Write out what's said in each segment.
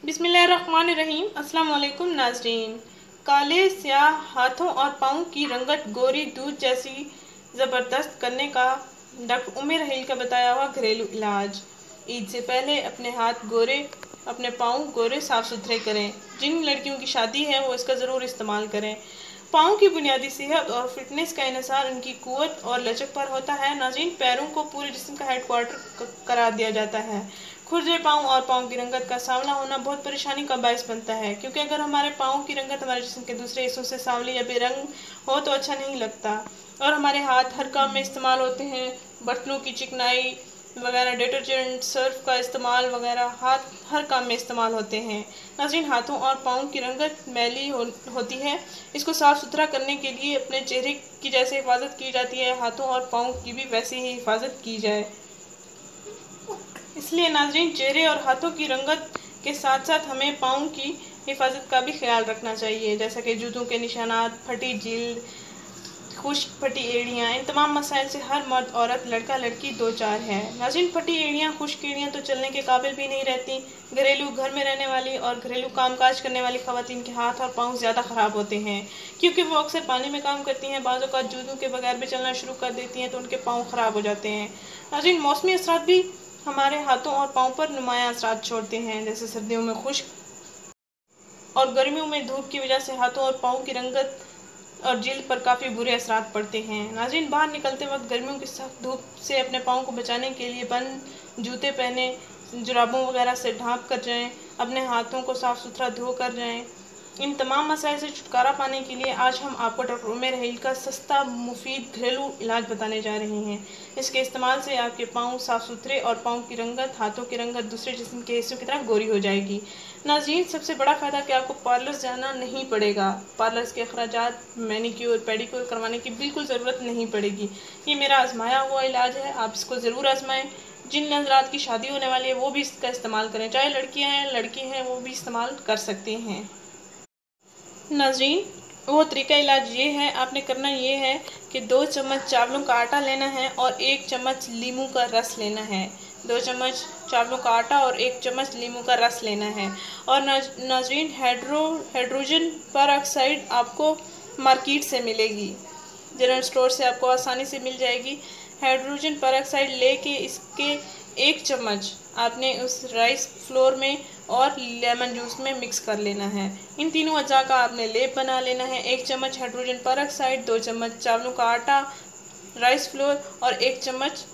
बिस्मिल्लाहिर्रहमानिर्रहीम। अस्सलाम वालेकुम नाजरीन। काले स्याह हाथों और पाँव की रंगत गोरी दूध जैसी ज़बरदस्त करने का डॉक्टर उम्मे रहील का बताया हुआ घरेलू इलाज। ईद से पहले अपने हाथ गोरे, अपने पाँव गोरे साफ सुथरे करें। जिन लड़कियों की शादी है वो इसका ज़रूर इस्तेमाल करें। पाँव की बुनियादी सेहत और फिटनेस का इन्हिसार उनकी कुव्वत और लचक पर होता है। नाज़रीन, पैरों को पूरे जिस्म का हेडक्वार्टर करार दिया जाता है। खुरदरे पाँव और पाँव की रंगत का सांवला होना बहुत परेशानी का बायस बनता है, क्योंकि अगर हमारे पाँव की रंगत हमारे जिस्म के दूसरे हिस्सों से सांवली या बेरंग हो तो अच्छा नहीं लगता। और हमारे हाथ हर काम में इस्तेमाल होते हैं, बर्तनों की चिकनाई वगैरह, डिटर्जेंट, सर्फ का इस्तेमाल वगैरह हाथ हर काम में इस्तेमाल होते हैं। नाज़रीन, हाथों और पाँव की रंगत मैली होती है। इसको साफ़ सुथरा करने के लिए अपने चेहरे की जैसे हिफाजत की जाती है, हाथों और पाँव की भी वैसे ही हिफाजत की जाए। इसलिए नाज़रीन, चेहरे और हाथों की रंगत के साथ साथ हमें पाँव की हिफाजत का भी ख्याल रखना चाहिए, जैसा कि जूतों के निशानात, फटी जिल्द, खुश्क फटी एड़ियाँ। इन तमाम मसाइल से हर मर्द औरत, लड़का लड़की दो चार है। नाज़रीन, फटी एड़ियाँ, खुश्क एड़ियाँ तो चलने के काबिल भी नहीं रहती। घरेलू घर में रहने वाली और घरेलू कामकाज करने वाली ख़वातीन के हाथ और पाँव ज़्यादा ख़राब होते हैं, क्योंकि वो अक्सर पानी में काम करती हैं। बाज़ औक़ात जूतों के बगैर भी चलना शुरू कर देती हैं तो उनके पाँव ख़राब हो जाते हैं। नाज़रीन, मौसमी असरात भी हमारे हाथों और पाँव पर नुमायाँ असरात छोड़ते हैं, जैसे सर्दियों में खुश्क और गर्मियों में धूप की वजह से हाथों और पाँव की रंगत और जिल्द पर काफ़ी बुरे असरात पड़ते हैं। नाज़रीन, बाहर निकलते वक्त गर्मियों की सख्त धूप से अपने पाँव को बचाने के लिए बंद जूते पहने, जुराबों वगैरह से ढाँप कर जाएं, अपने हाथों को साफ़ सुथरा धो कर जाएं। इन तमाम मसाइल से छुटकारा पाने के लिए आज हम आपको डॉक्टर उम्मे रहील का सस्ता मुफीद घरेलू इलाज बताने जा रहे हैं। इसके इस्तेमाल से आपके पाँव साफ़ सुथरे और पाँव की रंगत, हाथों की रंगत दूसरे जिस्म के हिस्सों की तरह गोरी हो जाएगी। नाज़रीन, सबसे बड़ा फ़ायदा कि आपको पार्लर जाना नहीं पड़ेगा। पार्लर्स के अखराजात, मैनिक्योर, पेडिक्योर करवाने की बिल्कुल ज़रूरत नहीं पड़ेगी। ये मेरा आजमाया हुआ इलाज है, आप इसको ज़रूर आजमाएं। जिन हज़रात की शादी होने वाली है वो भी इसका इस्तेमाल करें, चाहे लड़कियां हैं लड़के हैं, वो भी इस्तेमाल कर सकते हैं। नाज़रीन, वो तरीका इलाज ये है, आपने करना ये है कि 2 चम्मच चावलों का आटा लेना है और 1 चम्मच लीमू का रस लेना है। 2 चम्मच चावलों का आटा और 1 चम्मच लीमू का रस लेना है। और नाज़रीन, हाइड्रोजन पेरोक्साइड आपको मार्केट से मिलेगी, जनरल स्टोर से आपको आसानी से मिल जाएगी। हाइड्रोजन पेरोक्साइड लेके इसके 1 चम्मच आपने उस राइस फ्लोर में और लेमन जूस में मिक्स कर लेना है। इन तीनों अज्जा का आपने लेप बना लेना है। 1 चम्मच हाइड्रोजन पेरोक्साइड, 2 चम्मच चावलों का आटा, राइस फ्लोर और 1 चम्मच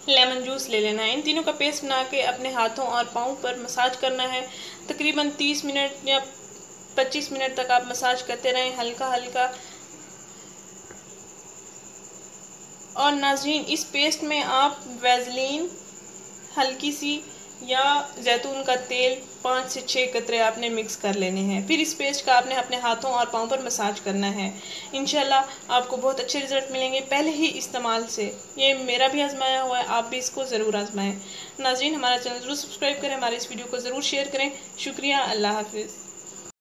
लेमन जूस ले लेना है। इन तीनों का पेस्ट बना के अपने हाथों और पाँव पर मसाज करना है। तकरीबन 30 मिनट या 25 मिनट तक आप मसाज करते रहें, हल्का हल्का। और नाज़रीन, इस पेस्ट में आप वैसलीन हल्की सी या जैतून का तेल 5 से 6 कतरे आपने मिक्स कर लेने हैं। फिर इस पेस्ट का आपने अपने हाथों और पाँव पर मसाज करना है। इंशाल्लाह आपको बहुत अच्छे रिजल्ट मिलेंगे पहले ही इस्तेमाल से। ये मेरा भी आजमाया हुआ है, आप भी इसको ज़रूर आजमाएं। नाज़रीन, हमारा चैनल ज़रूर सब्सक्राइब करें, हमारे इस वीडियो को ज़रूर शेयर करें। शुक्रिया, अल्लाह हाफिज़।